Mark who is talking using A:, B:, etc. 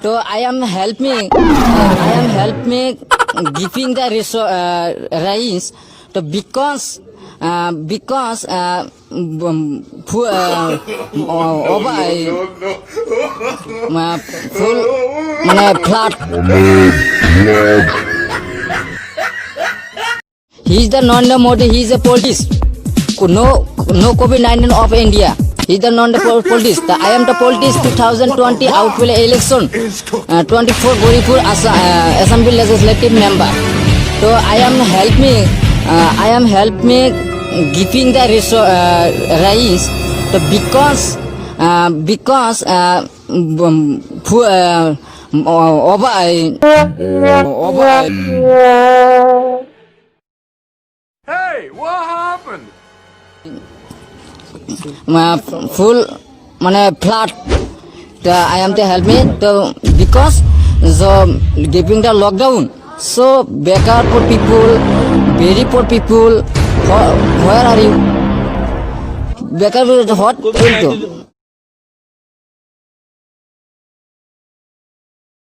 A: So I am helping giving the rice. So because full flat. He is the Narendra Modi. He is a politician. No COVID-19 of India. He is the non-politician. I am the politician. 2020 outfield election. 24 Goripur Assembly Legislative Member. So I am helping giving the rice. So because
B: Hey, what happened?
A: full flat. I am to help me because giving the lockdown. So beggar poor people, very poor people. Where are you? Beggar what?